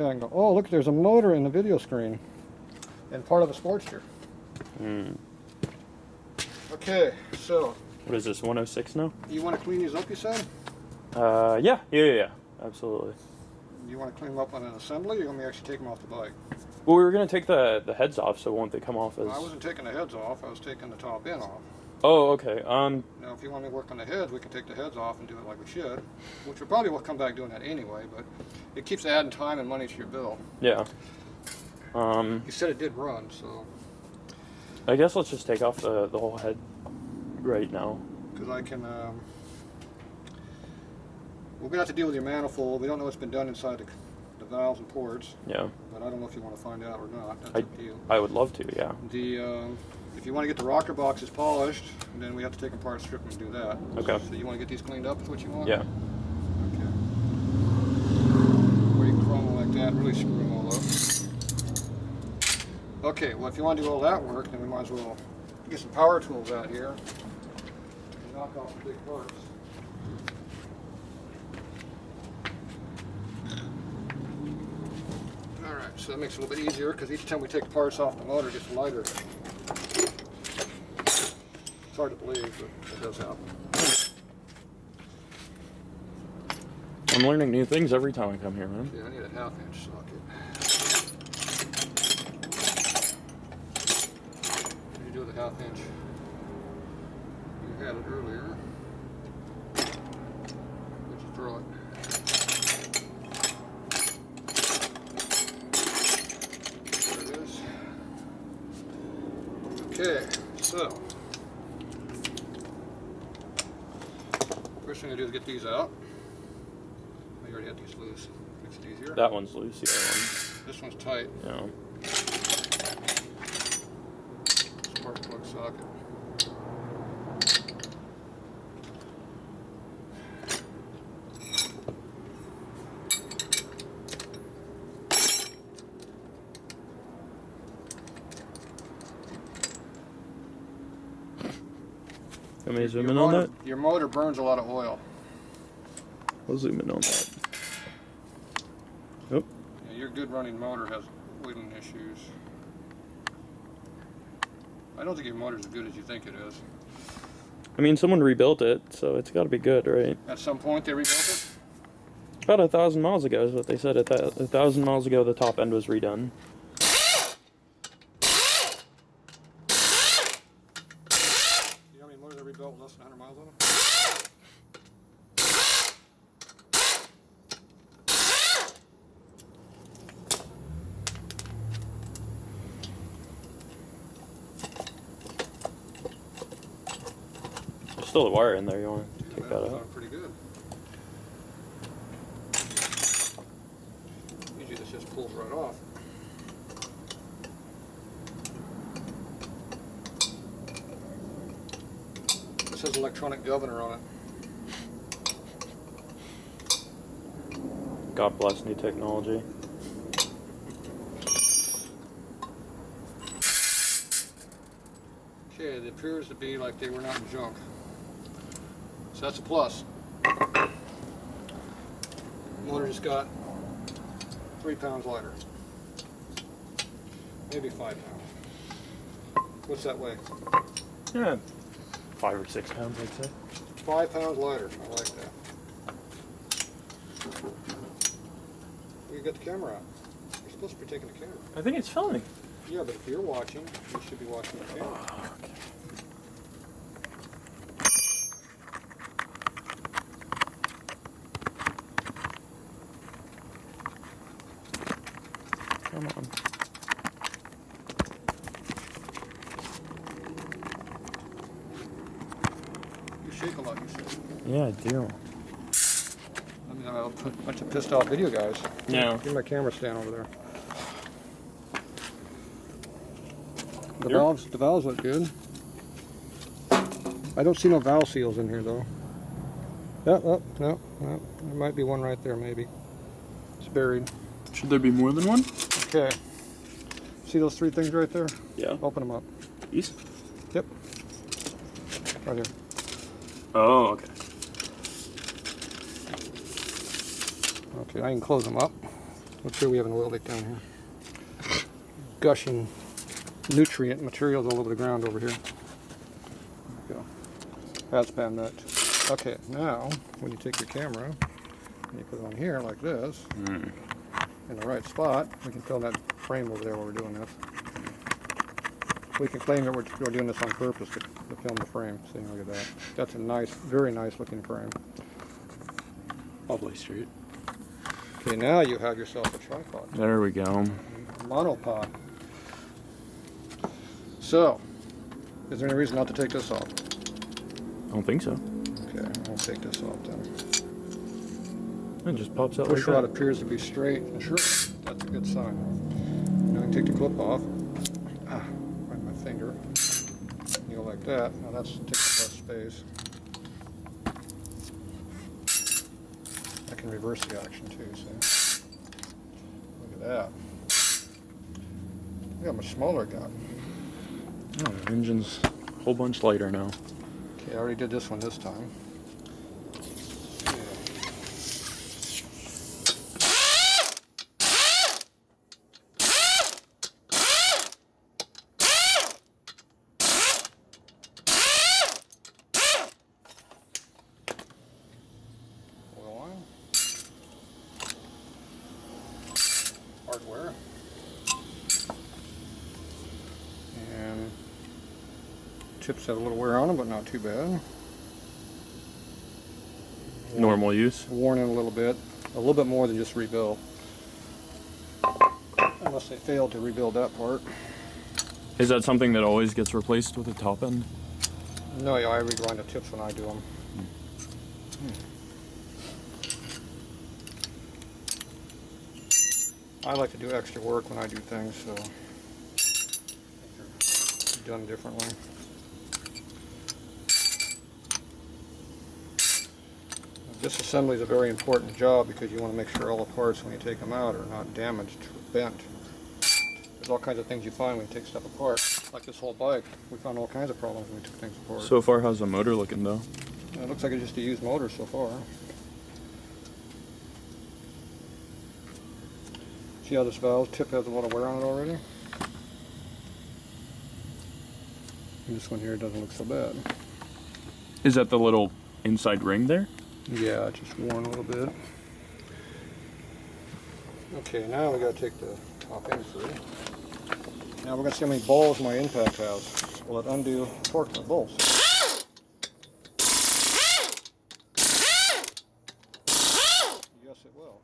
Yeah, and go, oh, look, there's a motor in the video screen and part of a Sportster. Okay, so. What is this, 106 now? You want to clean these up, you said? Yeah. Absolutely. You want to clean them up on an assembly, or you want me to actually take them off the bike? Well, we were going to take the heads off, so won't they come off as... Well, I wasn't taking the heads off, I was taking the top end off. Oh, okay. Now, if you want me to work on the heads, we can take the heads off and do it like we should, which we probably will come back doing that anyway, but it keeps adding time and money to your bill. Yeah. You said it did run, so... I guess let's just take off the whole head right now. Because I can... we're going to have to deal with your manifold. We don't know what's been done inside the valves and ports. Yeah. But I don't know if you want to find out or not. That's up to you. I would love to, yeah. If you want to get the rocker boxes polished, then we have to take them apart, strip them, and do that. Okay. So you want to get these cleaned up is what you want? Yeah. Okay. Where you can chrome them like that, really screw them all up. Okay, well if you want to do all that work, then we might as well get some power tools out here and knock off the big parts. Alright, so that makes it a little bit easier because each time we take parts off the motor, it gets lighter. It's hard to believe, but it does happen. I'm learning new things every time I come here, man. Yeah, I need a 1/2-inch socket. What did you do with a 1/2-inch? You had it earlier. Where'd you throw it? There it is. Okay, so first thing I do is get these out. I already had these loose. Makes it easier. That one's loose, the other one. This one's tight. Yeah. Spark plug socket. Can we zoom in on that? Your motor burns a lot of oil. We'll zoom in on that. Oh. Yeah, your good running motor has oiling issues. I don't think your motor's as good as you think it is. I mean, someone rebuilt it, so it's got to be good, right? At some point they rebuilt it? About 1,000 miles ago is what they said. 1,000 miles ago, the top end was redone. You know how many motors are rebuilt with less than 100 miles on them? There's still a wire in there. You want to take that out? Pretty good. Usually this just pulls right off. This has electronic governor on it. God bless new technology. Okay, it appears to be like they were not in junk. So that's a plus. Motor just got 3 pounds lighter. Maybe 5 pounds. What's that weigh? Yeah, 5 or 6 pounds, I'd say. 5 pounds lighter. I like that. You got the camera out. You're supposed to be taking the camera. I think it's filming. Yeah, but if you're watching, you should be watching the camera. Oh, okay. Come on. You shake a lot, you said. Yeah, I do. I mean, I'll put a bunch of pissed off video guys. Yeah. Give my camera stand over there. The valves look good. I don't see no valve seals in here though. No. There might be one right there, maybe. It's buried. Should there be more than one? Okay. See those 3 things right there? Yeah. Open them up. These? Yep. Right here. Oh, okay. Okay, I can close them up. Let's see, we have an oil leak down here. Gushing nutrient materials all over the ground over here. There we go. That's bad nut. Okay, now when you take your camera and you put it on here like this, in the right spot, we can film that frame over there while we're doing this. We can claim that we're doing this on purpose to film the frame. See, look at that. That's a nice, very nice looking frame. Lovely street. Okay, now you have yourself a tripod. There we go. A monopod. So, is there any reason not to take this off? I don't think so. Okay, I'll take this off then. It just pops out Push like rod that. appears to be straight and true. That's a good sign. Now I can take the clip off. Right my finger. You go like that. Now that's takes less space. I can reverse the action too, see? Look at that. Look how much smaller it got. Oh, the engine's a whole bunch lighter now. Okay, I already did this one this time. Oil on. Hardware. And tips have a little wear on them, but not too bad. Normal use. Worn in a little bit more than just rebuild. Unless they failed to rebuild that part. Is that something that always gets replaced with the top end? No, yeah, I regrind the tips when I do them. I like to do extra work when I do things, so they're done differently. Disassembly is a very important job because you want to make sure all the parts when you take them out are not damaged or bent. There's all kinds of things you find when you take stuff apart. Like this whole bike, we found all kinds of problems when we took things apart. So far, how's the motor looking though? It looks like it's just a used motor so far. See how this valve tip has a lot of wear on it already? And this one here doesn't look so bad. Is that the little inside ring there? Yeah, it's just worn a little bit. Okay, now we got to take the top end free. Now we're going to see how many balls my impact has. Will it undo torque the bolts? Yes, it will.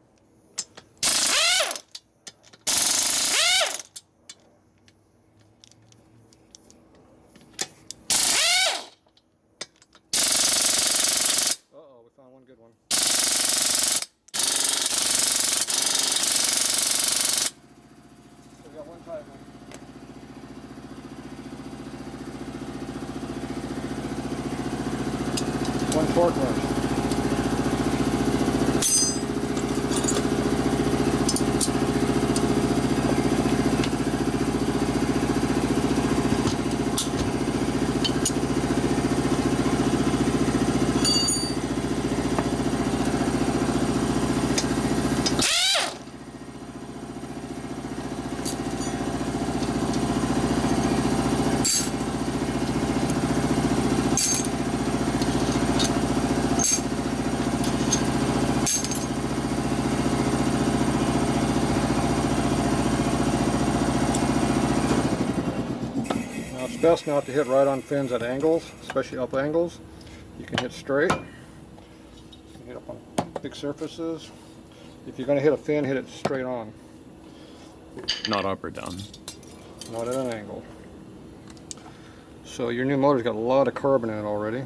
Uh-oh, we found one good one. So we got one tight one. One torque wrench. It's best not to hit right on fins at angles, especially up angles. You can hit straight. You can hit up on big surfaces. If you're going to hit a fin, hit it straight on, Not up or down. not at an angle. So your new motor's got a lot of carbon in it already.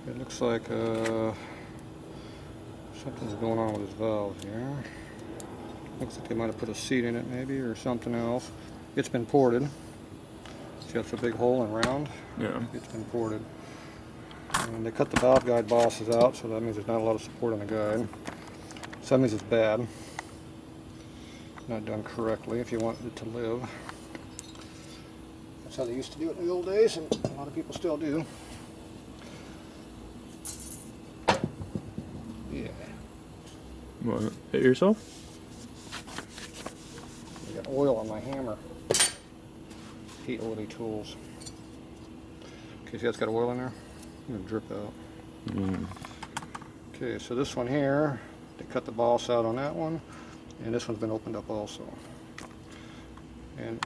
It looks like something's going on with this valve here. Looks like they might have put a seat in it maybe, or something else. It's been ported. See, that's a big hole and round. Yeah. It's been ported. And they cut the valve guide bosses out, so that means there's not a lot of support on the guide. So that means it's bad. Not done correctly if you want it to live. That's how they used to do it in the old days, and a lot of people still do. Yeah. What? Hit yourself? I got oil on my hammer. Heat oily tools. Okay, see that's got oil in there? I'm gonna drip out. Okay, so this one here, they cut the boss out on that one, and this one's been opened up also. And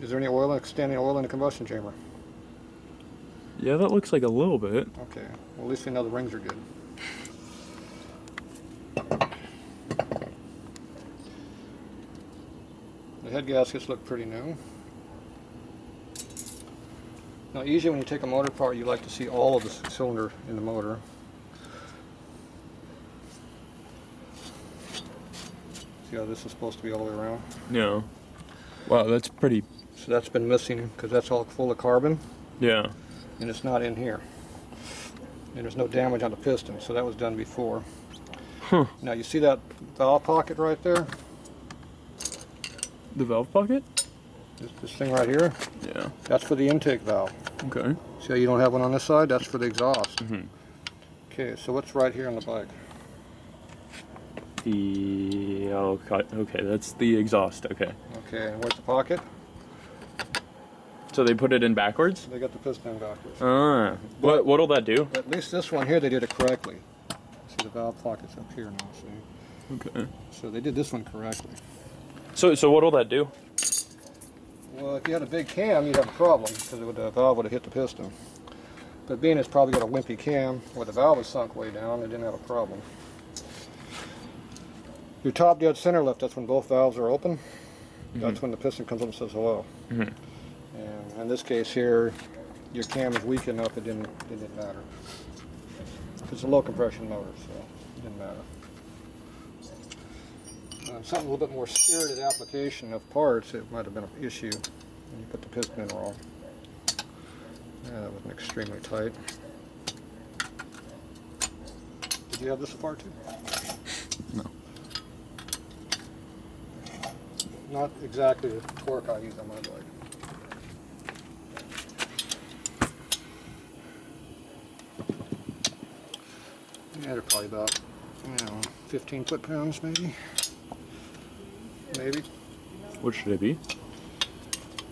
is there any oil, standing oil in the combustion chamber? Yeah, that looks like a little bit. Okay, well at least we know the rings are good. The head gaskets look pretty new. Now usually when you take a motor apart, you like to see all of the cylinder in the motor. See how this is supposed to be all the way around? Yeah. Wow, that's pretty... So that's been missing because that's all full of carbon. Yeah. And it's not in here. And there's no damage on the piston, so that was done before. Huh. Now you see that valve pocket right there? The valve pocket? This thing right here? Yeah. That's for the intake valve. Okay. See how you don't have one on this side? That's for the exhaust. Mm-hmm. Okay, so what's right here on the bike? Okay, that's the exhaust, okay. Okay, and where's the pocket? So they put it in backwards? They got the piston backwards. Ah. What'll that do? At least this one here, they did it correctly. See, the valve pocket's up here now, see? Okay. So they did this one correctly. So what'll that do? Well, if you had a big cam, you'd have a problem, because the valve would have hit the piston. But being it's probably got a wimpy cam, where the valve was sunk way down, it didn't have a problem. Your top dead center left, that's when both valves are open. That's when the piston comes up and says hello. And in this case here, your cam is weak enough it didn't matter. It's a low compression motor, so it didn't matter. Something a little bit more spirited application of parts, it might have been an issue when you put the piston in wrong. Yeah, that was extremely tight. Did you have this apart too? No. Not exactly the torque I use on my bike. Yeah, they're probably about, 15 foot-pounds maybe. Maybe. What should it be?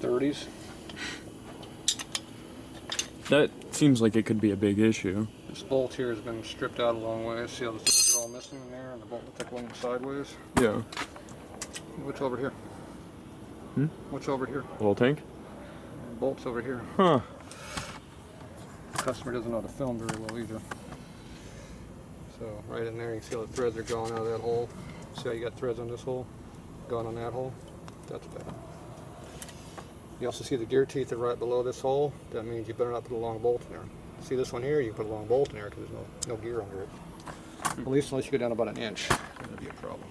30s. That seems like it could be a big issue. This bolt here has been stripped out a long way. See how the threads are all missing in there and the bolt looks like one sideways? Yeah. What's over here? What's over here? Oil tank? Bolt's over here. Huh. The customer doesn't know how to film very well either. So right in there you can see how the threads are going out of that hole. See how you got threads on this hole? Going on that hole? That's bad. You also see the gear teeth are right below this hole. That means you better not put a long bolt in there. See this one here? You can put a long bolt in there because there's no gear under it. At least unless you go down about an inch. That'd be a problem.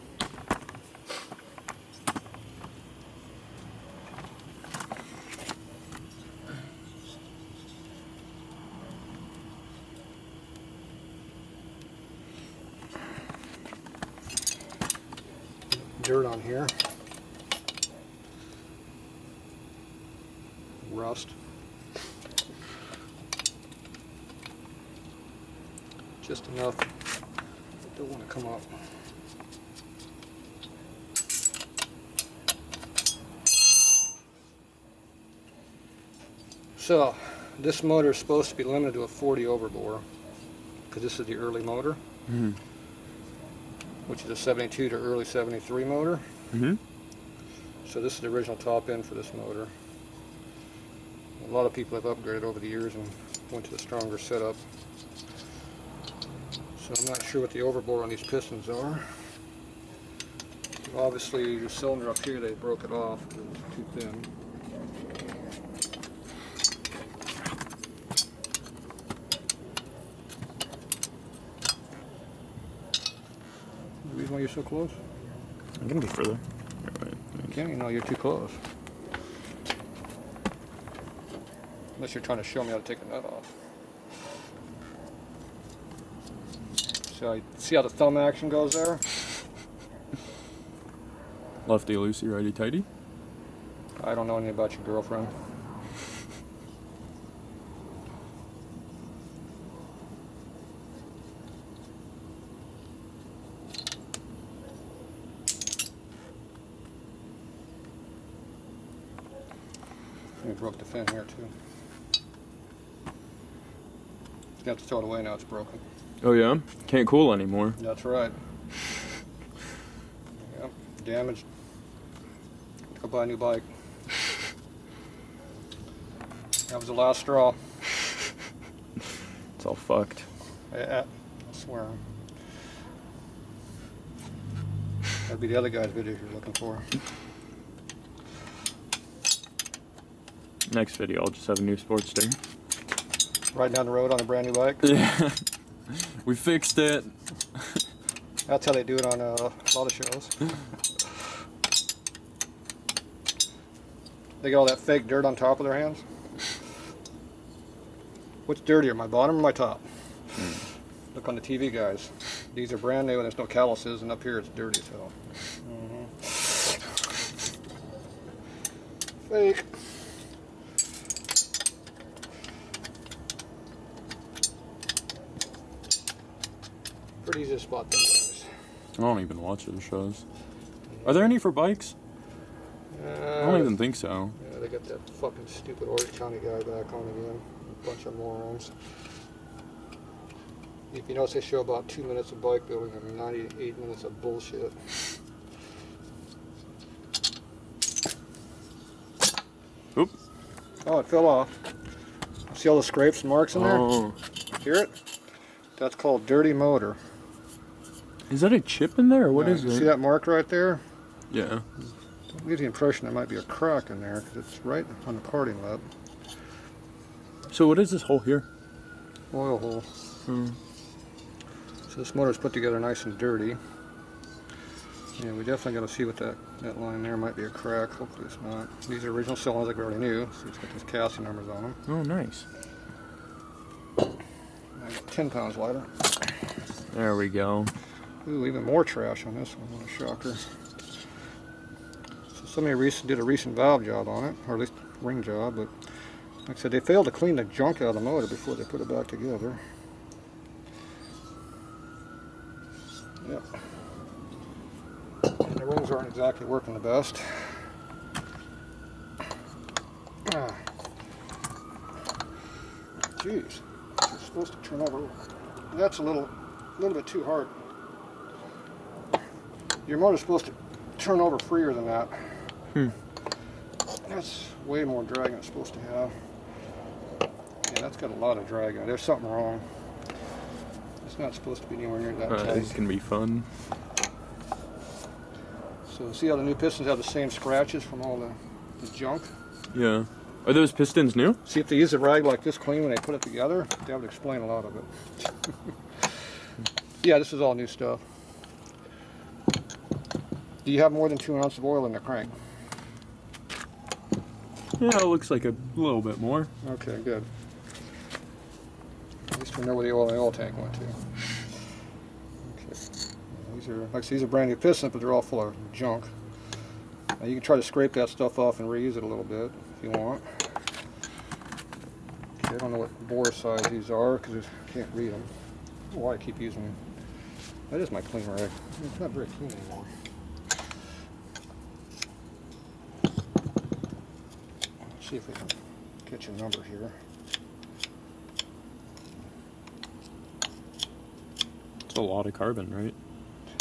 Dirt on here. Rust. Just enough. Don't want to come up. So, this motor is supposed to be limited to a 40 overbore because this is the early motor. Which is a 72 to early 73 motor. So this is the original top end for this motor. A lot of people have upgraded over the years and went to the stronger setup. So I'm not sure what the overbore on these pistons are. Obviously the cylinder up here, they broke it off because it was too thin. The reason why you're so close? I'm gonna be further. Can't you know you're too close? Unless you're trying to show me how to take a nut off. So see how the thumb action goes there? Lefty loosey, righty tighty. I don't know anything about your girlfriend. We broke the fin here too. You have to throw it away now, it's broken. Oh yeah? Can't cool anymore. That's right. Yep, damaged. Go buy a new bike. That was the last straw. It's all fucked. I swear. That'd be the other guy's video you're looking for. Next video, I'll just have a new Sportster. Riding down the road on a brand new bike. Yeah. We fixed it. That's how they do it on a lot of shows. They got all that fake dirt on top of their hands. What's dirtier, my bottom or my top? Look on the TV, guys. These are brand new and there's no calluses, and up here it's dirty as hell. Fake. Pretty easy to spot them guys. I don't even watch those shows. Are there any for bikes? I don't even think so. Yeah, they got that fucking stupid Orange County guy back on again. A bunch of morons. If you notice, they show about 2 minutes of bike building and 98 minutes of bullshit. Oop. Oh, it fell off. See all the scrapes and marks in there? Oh. Hear it? That's called dirty motor. Is that a chip in there, or what is it? See that mark right there? Yeah. It gives the impression there might be a crack in there because it's right on the parting lip. So what is this hole here? Oil hole. Hmm. So this motor's put together nice and dirty. Yeah, we definitely got to see what that line there might be a crack. Hopefully it's not. These are original cylinders like we already knew. So it's got those chassis numbers on them. Oh, nice. 10 pounds lighter. There we go. Ooh, even more trash on this one. What a shocker. So somebody did a recent valve job on it, or at least ring job, but like I said, they failed to clean the junk out of the motor before they put it back together. Yep. And the rings aren't exactly working the best. Jeez, it's supposed to turn over. That's a little bit too hard. Your motor's supposed to turn over freer than that. That's way more drag than it's supposed to have. Yeah, that's got a lot of drag on it. There's something wrong. It's not supposed to be anywhere near that tight. This is gonna be fun. So see how the new pistons have the same scratches from all the junk? Yeah. Are those pistons new? See, if they use a rag like this clean when they put it together, that would explain a lot of it. Yeah, this is all new stuff. Do you have more than 2 ounces of oil in the crank? Yeah, it looks like a little bit more. Okay, good. At least we know where the oil tank went to. Okay. These are brand new pistons, but they're all full of junk. Now you can try to scrape that stuff off and reuse it a little bit if you want. Okay, I don't know what bore size these are because I can't read them. I don't know why I keep using them. That is my clean rag. It's not very clean anymore. Let's see if we can catch a number here. It's a lot of carbon, right?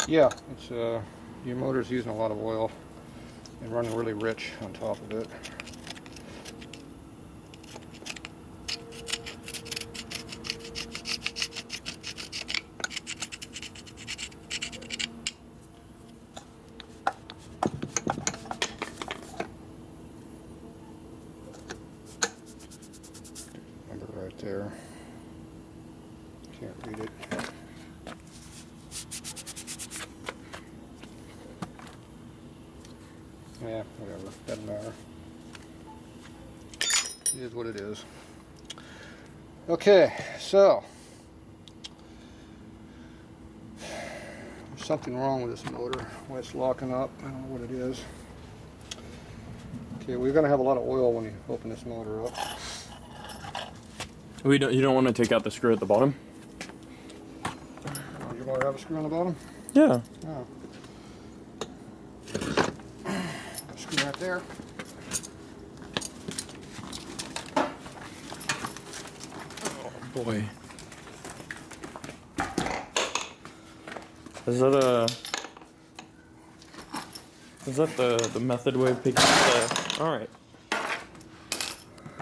Yeah, it's your motor's using a lot of oil and running really rich on top of it. Number right there. Can't read it. Yeah, whatever. Doesn't matter. It is what it is. Okay, so there's something wrong with this motor. Why it's locking up. I don't know what it is. Okay, we're gonna have a lot of oil when you open this motor up. You don't want to take out the screw at the bottom? Does your motor have a screw on the bottom? Yeah. Oh. Screw right there. boy. Is that the method way of picking the... Alright.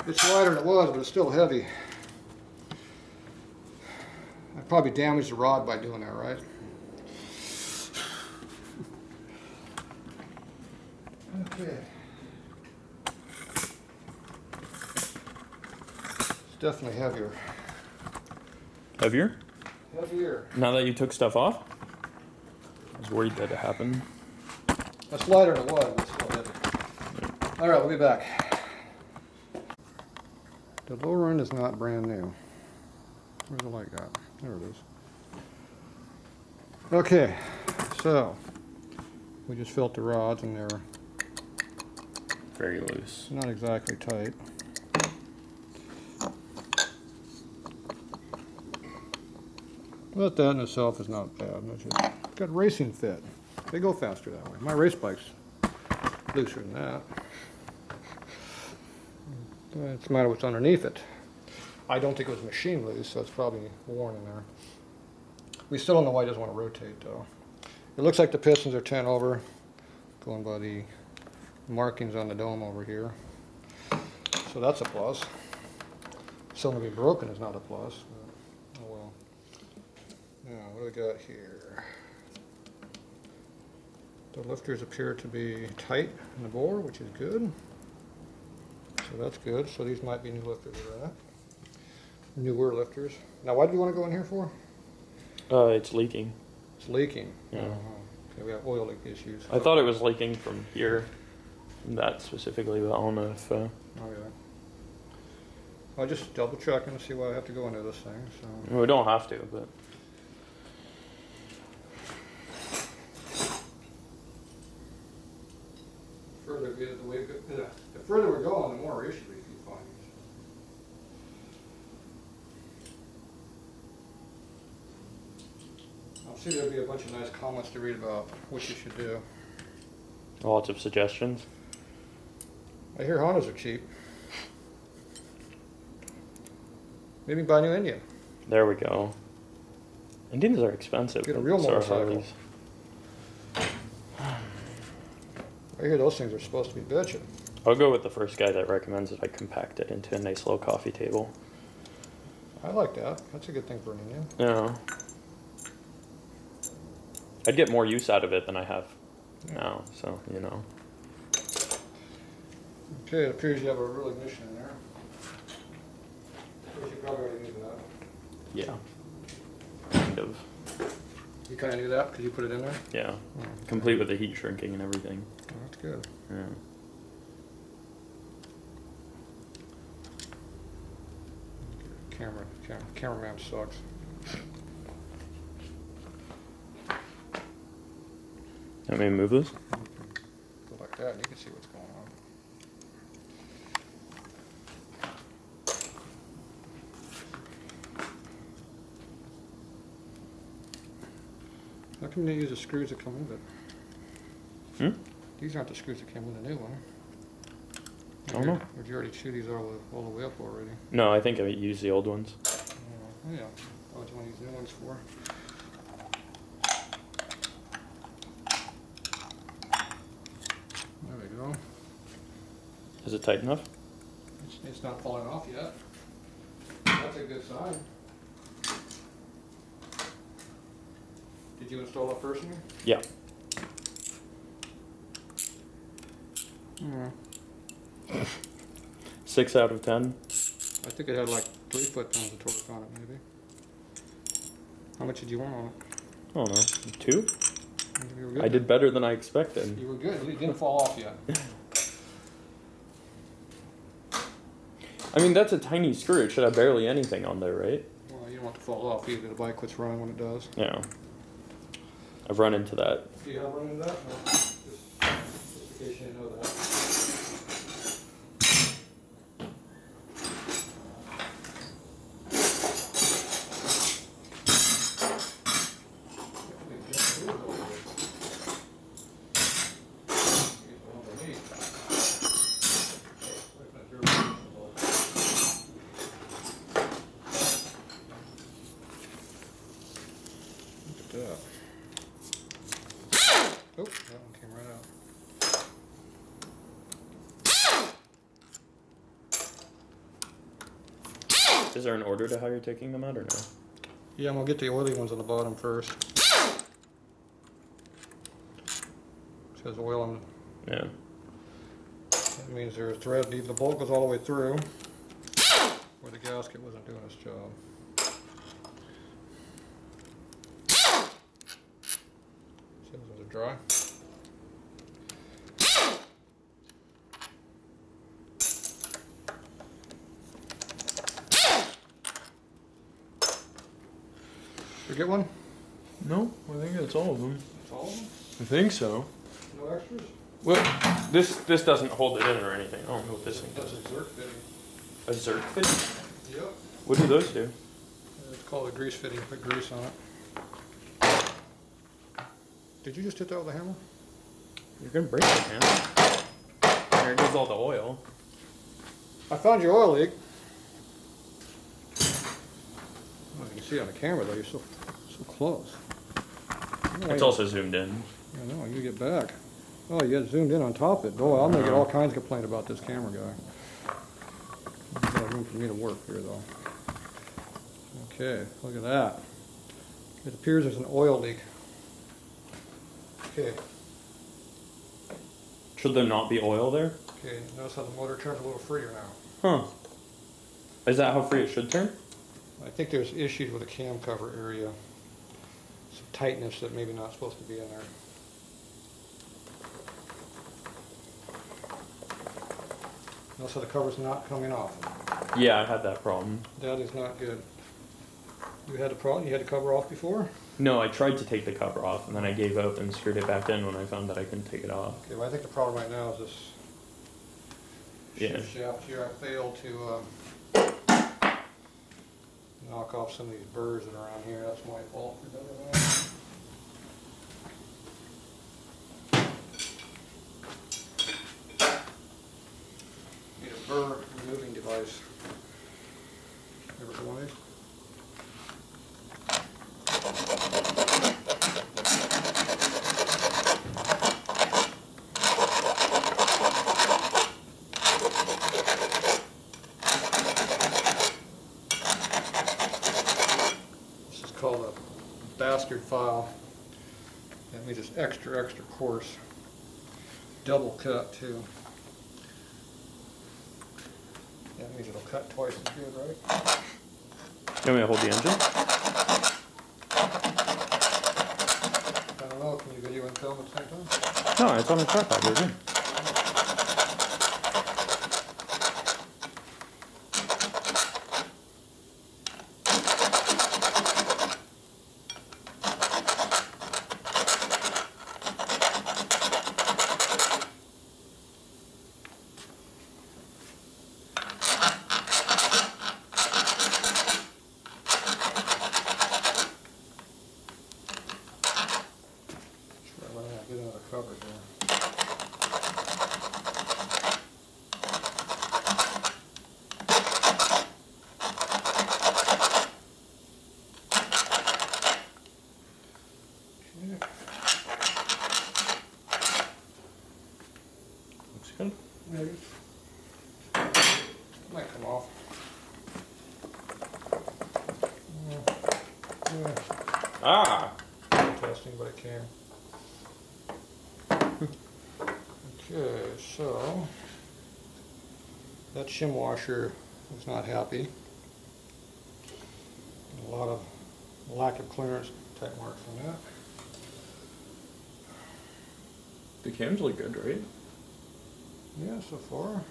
It's lighter than it was, but it's still heavy. I probably damaged the rod by doing that, right? Okay. It's definitely heavier. Heavier? Heavier. Now that you took stuff off? I was worried that it happened. That's lighter than it was, but it's still heavy. Alright, we'll be back. The lower end is not brand new. Where's the light got? There it is. Okay, so we just felt the rods and they're Very loose. not exactly tight. But that in itself is not bad. It's just got racing fit. They go faster that way. My race bike's looser than that. It's the matter what's underneath it. I don't think it was machine loose, so it's probably worn in there. We still don't know why it doesn't want to rotate though. It looks like the pistons are 10 over, going by the markings on the dome over here. So that's a plus. Something to be broken is not a plus. But, oh well. Now, what do we got here? The lifters appear to be tight in the bore, which is good. So that's good. So these might be new lifters of that. Newer lifters. Now, why do we want to go in here for? It's leaking. It's leaking. Yeah. Okay, we have oil leak issues. I thought it was leaking from here, from that specifically, but I don't know if... Oh yeah. I'll just double check and see why I have to go into this thing. So. We don't have to, but... The further we're going, the more issue we keep finding. I'll see there'll be a bunch of nice comments to read about what you should do. Lots of suggestions. I hear Hondas are cheap. Maybe buy a new Indian. There we go. Indians are expensive. Get a real so are motorcycle. Harleys. I hear those things are supposed to be bitchin'. I'll go with the first guy that recommends that I compact it into a nice little coffee table. I like that. That's a good thing for an Indian. Yeah. I'd get more use out of it than I have now, so, you know. Okay, it appears you have a real ignition in there. Of course, you probably already knew that. Yeah. Kind of. You kind of knew that because you put it in there? Yeah. Oh, okay. Complete with the heat shrinking and everything. Oh, that's good. Yeah. Cameraman sucks. Want me to move this? Go like that and you can see what's going on. How come they use the screws that come with it? These aren't the screws that came with the new one. I don't know. Or did you already chew these all the way up already? No, I think I used the old ones. Oh yeah. What do you want to use new ones for? There we go. Is it tight enough? It's not falling off yet. That's a good sign. Did you install it personally? Yeah. Yeah. 6 out of 10. I think it had like 3 foot-pounds of torque on it, maybe. How much did you want on it? I don't know. 2? You were good. I did better than I expected. You were good. It didn't fall off yet. I mean, that's a tiny screw. It should have barely anything on there, right? Well, you don't want it to fall off either. The bike quits running when it does. Yeah. I've run into that. Do you have run into that? No. Just in case you didn't know that. Is there an order to how you're taking them out or no? Yeah, I'm gonna get the oily ones on the bottom first. It says oil on. Yeah. That means there's thread. The bolt goes all the way through, where the gasket wasn't doing its job. See, those are dry. You get one? No, I think that's all of them. That's all of them? I think so. No extras? Well, this doesn't hold it in or anything. I don't know what this thing That's does. a Zerk fitting. A Zerk fitting? Yep. What do those do? It's called a grease fitting. Put grease on it. Did you just hit that with a hammer? You're gonna break it, man. There goes all the oil. I found your oil leak. Well, you can see on the camera though, you're so close. It's also zoomed in. I know, you get back. Oh, you got zoomed in on top of it. Boy, I'm gonna get all kinds of complaint about this camera guy. There's no room for me to work here though. Okay, look at that. It appears there's an oil leak. Okay, Should there not be oil there? okay, notice how the motor turns a little freer now. Huh. Is that how free it should turn? I think there's issues with the cam cover area. Some tightness that maybe not supposed to be in there. Notice how the cover's not coming off. Yeah, I had that problem. That is not good. You had the problem? You had the cover off before? No, I tried to take the cover off and then I gave up and screwed it back in when I found that I couldn't take it off. Okay, well I think the problem right now is this Yeah. shift shaft here. I failed to knock off some of these burrs that are around here. That's my fault for doing that. Need a burr removing device. Ever heard one of these? This is called a bastard file. That means it's extra coarse. Double cut too. That means it'll cut twice as good, right? You want me to hold the engine? I don't know, can you video and film at the same time? No, it's on a tripod. We're good. Get another cover here. Okay. Looks good. Maybe. Might come off. Yeah. Ah! Testing, but it can. Okay, so that shim washer is not happy. A lot of lack of clearance type marks on that. The cams look good, right? Yeah, so far.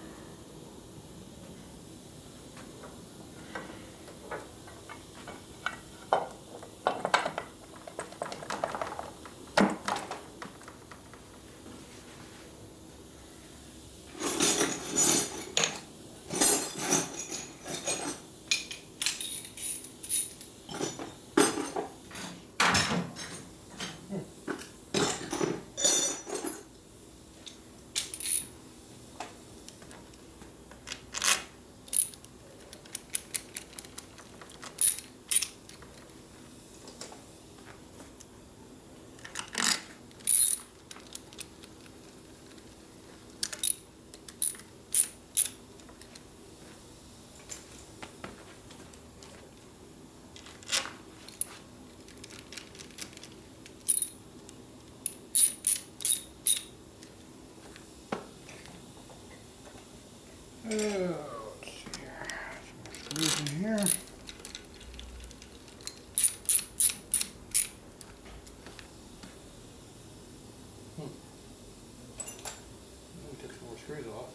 Let's see here. Some more screws in here. Let me take some more screws off.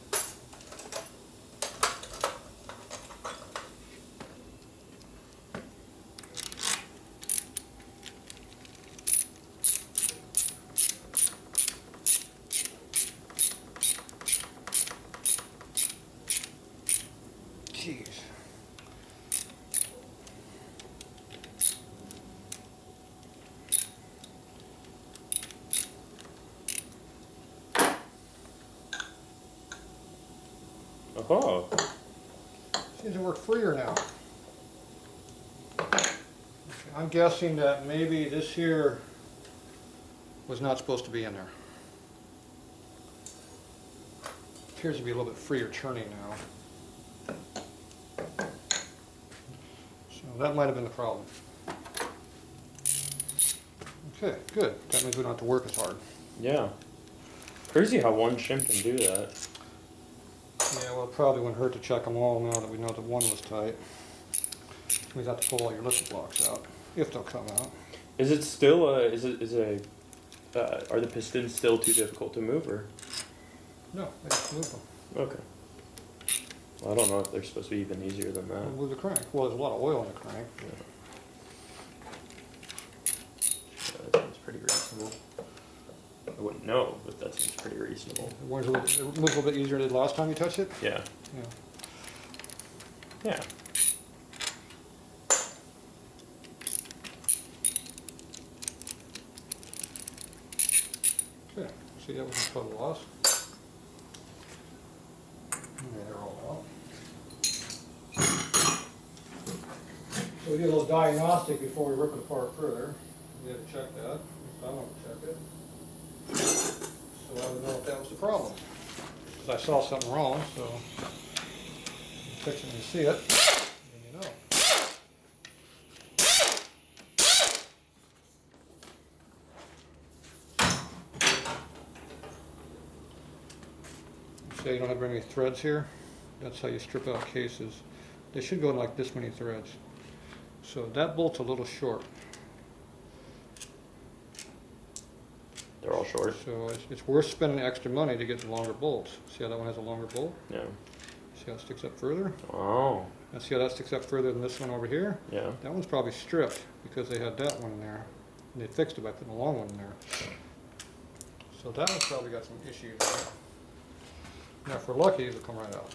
Jeez. Oh. Seems to work freer now. I'm guessing that maybe this here was not supposed to be in there. Appears to be a little bit freer turning now. So that might have been the problem. Okay, good. That means we don't have to work as hard. Yeah. Crazy how one shim can do that. Yeah, well, it probably wouldn't hurt to check them all now that we know that one was tight. We have to pull all your lift blocks out, if they'll come out. Is it still are the pistons still too difficult to move, or? No, I just moved them. Okay. Well, I don't know if they're supposed to be even easier than that. We'll move the crank. Well, there's a lot of oil in the crank. Yeah. That seems pretty reasonable. I wouldn't know, but that seems pretty reasonable. It moves a little bit easier than the last time you touched it? Yeah. Yeah. Yeah. Okay, see, that was a total loss. Okay, they're all out. So we did a little diagnostic before we rip it apart further. We had to check that. I want to check it. So I would know if that was the problem. Because I saw something wrong, so you fix it when you see it, and you know. Say you don't have very many threads here. That's how you strip out cases. They should go in like this many threads. So that bolt's a little short. They're all short. So it's worth spending extra money to get the longer bolts. See how that one has a longer bolt? Yeah. See how it sticks up further? Oh. And see how that sticks up further than this one over here? Yeah. That one's probably stripped because they had that one in there. And they fixed it by putting a long one in there. So that one's probably got some issues. Now if we're lucky, it'll come right out.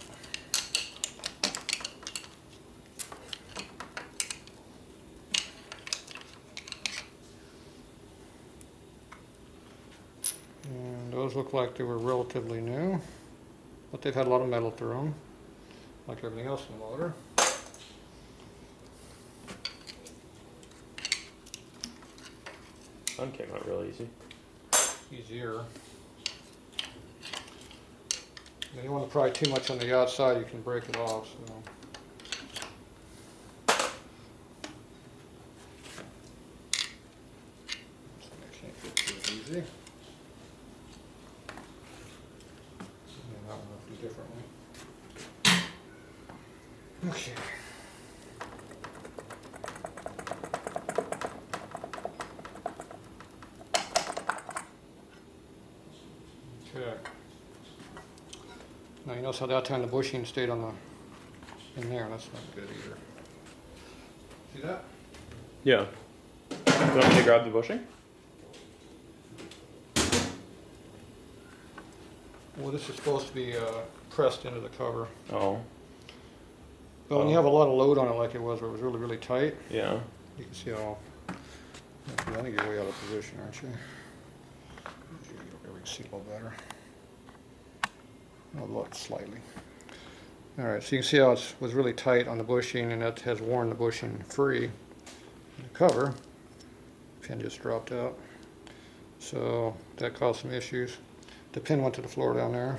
And those look like they were relatively new, but they've had a lot of metal through them, like everything else in the motor. One came out real easy. Easier. You don't want to pry too much on the outside, you can break it off. So. I can't get too easy. Yeah, that one will do differently. Okay. Okay. Now you notice how that time the bushing stayed on in there. That's not good either. See that? Yeah. You want me to grab the bushing? Well, this is supposed to be pressed into the cover. Oh. But when you have a lot of load on it like it was, where it was really, really tight, Yeah. you can see how, I think you're way out of position, aren't you? There we can see a little better. I'll look slightly. All right, so you can see how it was really tight on the bushing, and that has worn the bushing free. The cover, pin just dropped out. So that caused some issues. The pin went to the floor down there.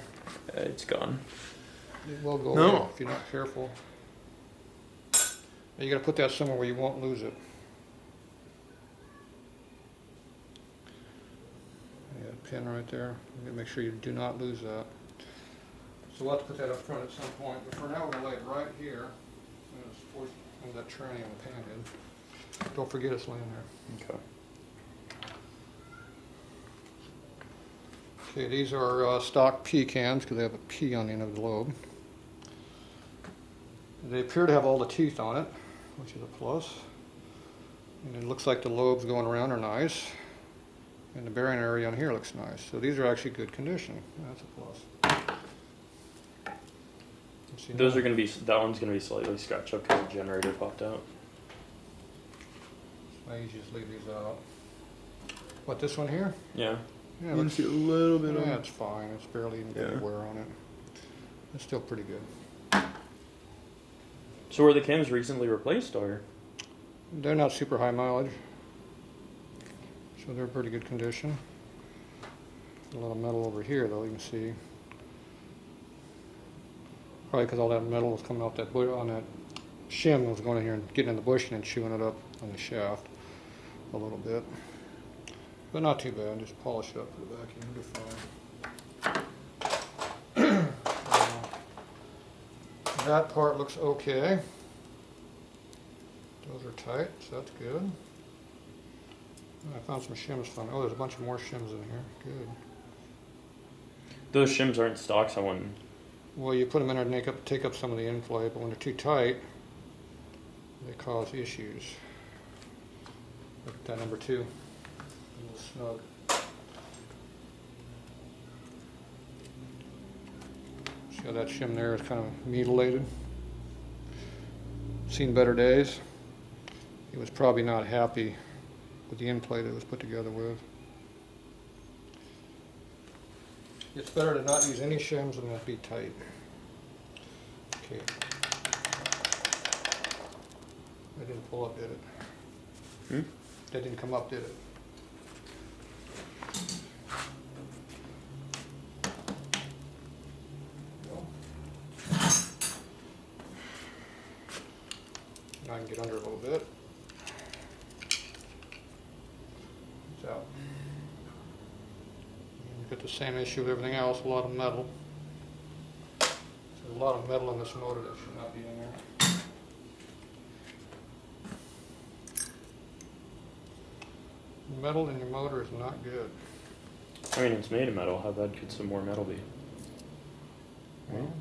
It's gone. It will go No. away if you're not careful. You got to put that somewhere where you won't lose it. Yeah, pin right there. You gotta make sure you do not lose that. So we'll have to put that up front at some point, but for now we're gonna lay it right here. And that tranny on the pan head. Don't forget it's laying there. Okay. Okay, these are stock P cans because they have a P on the end of the lobe. They appear to have all the teeth on it, which is a plus. And it looks like the lobes going around are nice. And the bearing area on here looks nice. So these are actually good condition. That's a plus. Those are going to be, that one's going to be slightly scratched up because the generator popped out. I usually just leave these out. What, this one here? Yeah. Yeah, You can see a little bit yeah, on. it's fine. It's barely even any wear on it. It's still pretty good. So were the cams recently replaced, or? They're not super high mileage, so they're pretty good condition. A lot of metal over here, though, you can see. Probably because all that metal was coming off that on that shim was going in here and getting in the bushing and chewing it up on the shaft a little bit. But not too bad. Just polish it up for the vacuum. It'll be fine. That part looks okay. Those are tight, so that's good. I found some shims fun. Oh, there's a bunch of more shims in here. Good. Those shims aren't stock, someone. Well, you put them in there to take up some of the inflate, but when they're too tight, they cause issues. Look at that number 2. A little snug. See how that shim there is kind of mutilated? Seen better days. He was probably not happy with the end plate it was put together with. It's better to not use any shims than to be tight. Okay. That didn't pull up, did it? That didn't come up, did it? No. Now I can get under a little bit. It's out. You've got the same issue with everything else, a lot of metal. There's a lot of metal in this motor that should not be in there. Metal in your motor is not good. I mean, it's made of metal. How bad could some more metal be? Well,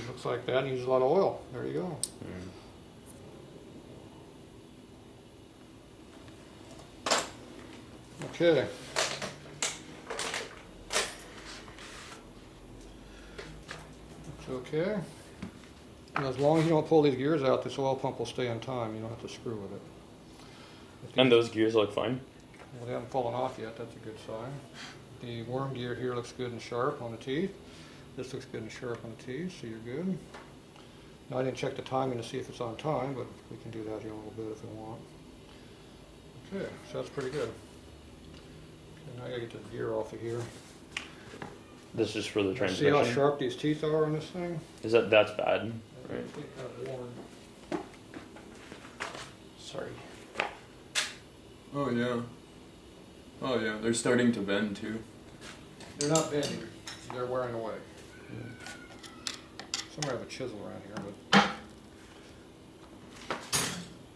it looks like that and uses a lot of oil. There you go. Okay. It's okay. And as long as you don't pull these gears out, this oil pump will stay on time. You don't have to screw with it. And those gears look fine? Well, they haven't fallen off yet. That's a good sign. The worm gear here looks good and sharp on the teeth. This looks good and sharp on the teeth, so you're good. Now, I didn't check the timing to see if it's on time, but we can do that here in a little bit if we want. Okay, so that's pretty good. Okay, now I gotta get the gear off of here. This is for the See transmission? how sharp these teeth are on this thing? That's bad? Right. Kind of worn. Sorry. Oh yeah. Oh yeah, they're starting to bend too. They're not bending, they're wearing away. Somewhere I have a chisel around here, but I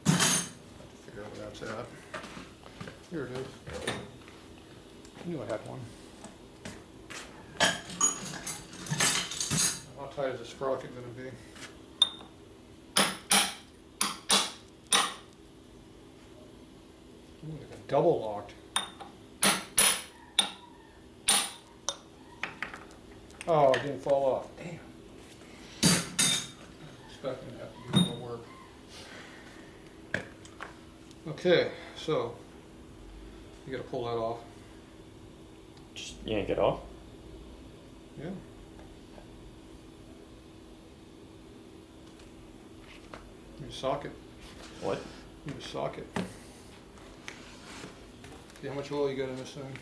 have to figure out where that's at. Here it is. I knew I had one. How tight is the sprocket going to be? Ooh, like a double locked. Oh, it didn't fall off. Damn. Expecting that to do more work. Okay, so you got to pull that off. Just yank it off? Yeah. Need a socket. What? Need a socket. See how much oil you got in this thing?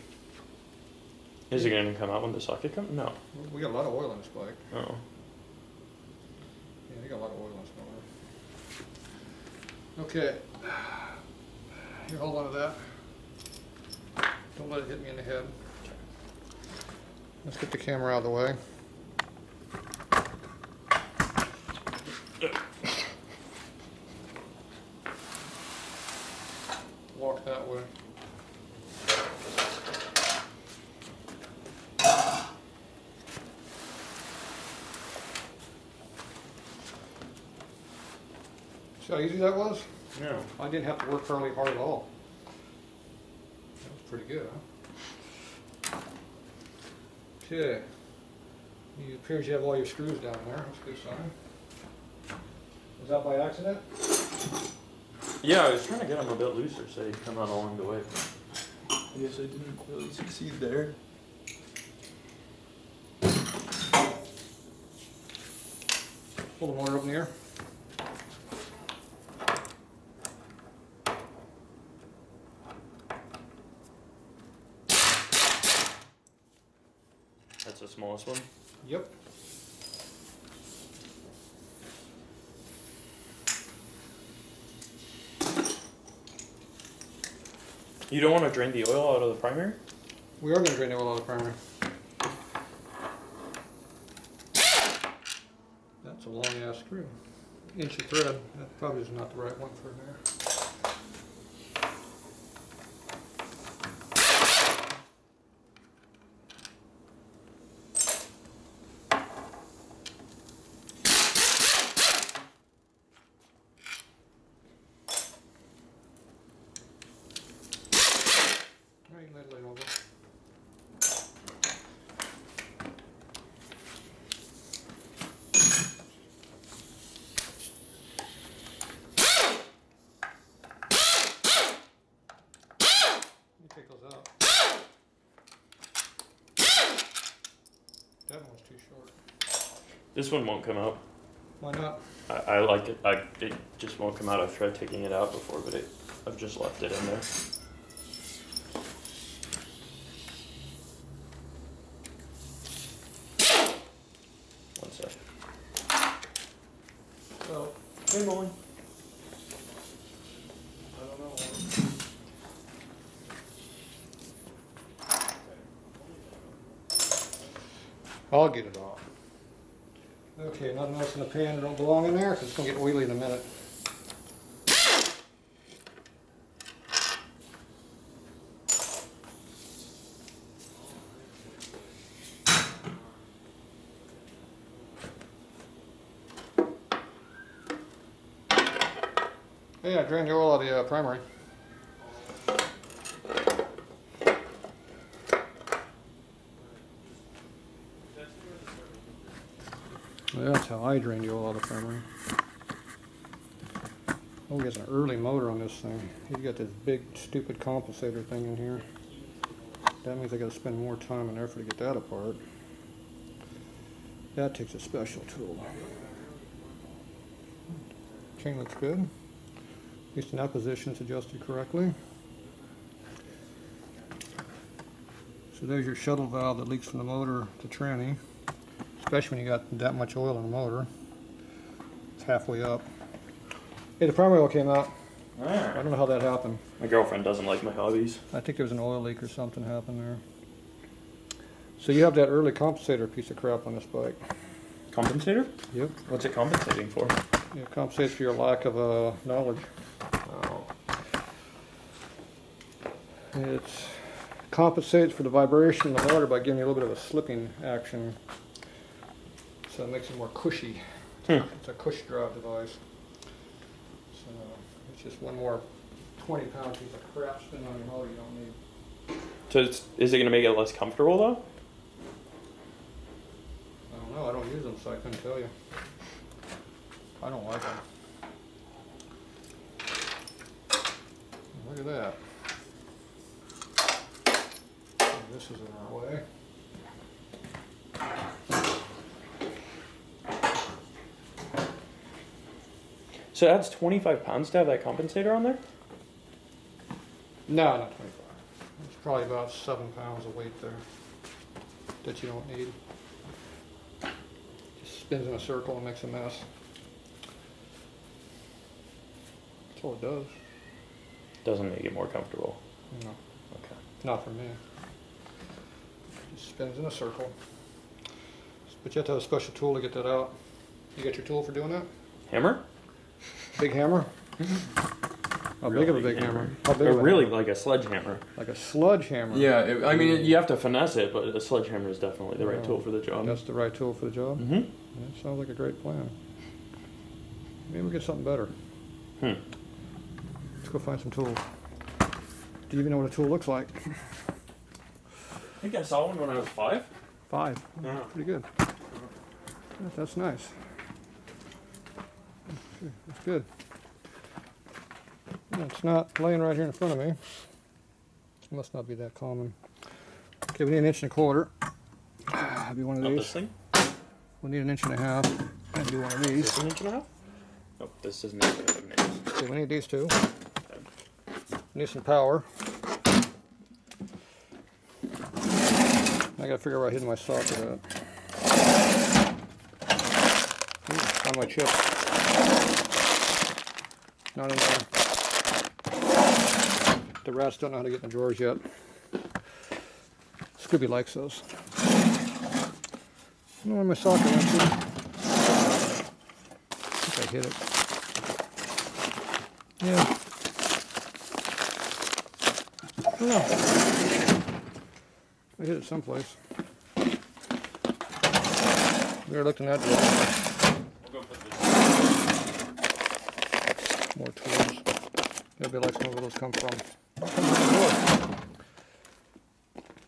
Is it going to come out when the socket comes? No. We got a lot of oil in this bike. Oh. Yeah, you got a lot of oil in this motor. Okay. Here, hold on to that. Don't let it hit me in the head. Let's get the camera out of the way. See how easy that was? Yeah. I didn't have to work fairly hard at all. That was pretty good, huh? Okay. It appears you have all your screws down there. That's a good sign. Was that by accident? Yeah, I was trying to get them a bit looser so they'd come out along the way. I guess I didn't really succeed there. Pull the motor up in the air. That's the smallest one. Yep. You don't want to drain the oil out of the primary? We are going to drain the oil out of the primary. That's a long ass screw. Inch of thread. That probably is not the right one for there. Alright, let it lay over. Take those out. That one was too short. This one won't come out. Why not? I like it. It just won't come out. I've tried taking it out before, but I've just left it in there. One sec. Well, Hey, Molly. I don't know. I'll get it off. Okay, nothing else in the pan that don't belong in there, because it's going to get oily in a minute. Yeah, drain the oil out of the primary. That's how I drain the oil out of the primary. Oh, he has an early motor on this thing. He's got this big, stupid compensator thing in here. That means I got to spend more time and effort to get that apart. That takes a special tool. Chain looks good. At least in that position it's adjusted correctly. So there's your shuttle valve that leaks from the motor to tranny. Especially when you got that much oil in the motor. It's halfway up. Hey, the primary oil came out. I don't know how that happened. My girlfriend doesn't like my hobbies. I think there was an oil leak or something happened there. So you have that early compensator piece of crap on this bike. Compensator? Yep. What's it compensating for? It compensates for your lack of knowledge. Oh. It compensates for the vibration of the motor by giving you a little bit of a slipping action. So it makes it more cushy. It's a cush drive device. So it's just one more 20-pound piece of crap spinning on your motor you don't need. So is it going to make it less comfortable though? I don't know. I don't use them, so I couldn't tell you. I don't like them. Look at that. And this is in our way. So it adds 25 pounds to have that compensator on there? No, not 25. It's probably about 7 pounds of weight there that you don't need. Just spins in a circle and makes a mess. That's all it does. Doesn't make it more comfortable. No, Okay. not for me. Just spins in a circle. But you have to have a special tool to get that out. You got your tool for doing that? Hammer? Big hammer? How big of a big hammer? How big Or of a really hammer? like a sledgehammer. Like a sledgehammer. Yeah, I mean, you have to finesse it, but a sledgehammer is definitely the right Oh, tool for the job. That's the right tool for the job? Mm-hmm. That sounds like a great plan. Maybe we'll get something better. Hmm. Let's go find some tools. Do you even know what a tool looks like? I think I saw one when I was 5. 5. Yeah. Pretty good. That's nice. Okay, that's good. It's not laying right here in front of me. It must not be that common. Okay, we need 1.25 inches. That'd be one of Not these. this thing? We'll need 1.5 inches. That'd be one of Is these. this 1.5 inches? Nope, this isn't 1.5 inches. Okay, we need these two. We need some power. I gotta figure out where I hid my socket at. Ooh, on my chip. Not in there. The rats don't know how to get in the drawers yet. Scooby likes those. I don't know where my socket went to. I think I hit it. Yeah. I don't know. I hit it someplace. We were looking at that. We'll go put this. More tools. Everybody likes to know where those come from.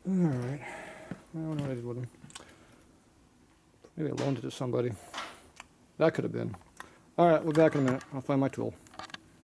Alright. I don't know what I did with them. Maybe I loaned it to somebody. That could have been. Alright, we'll be back in a minute. I'll find my tool.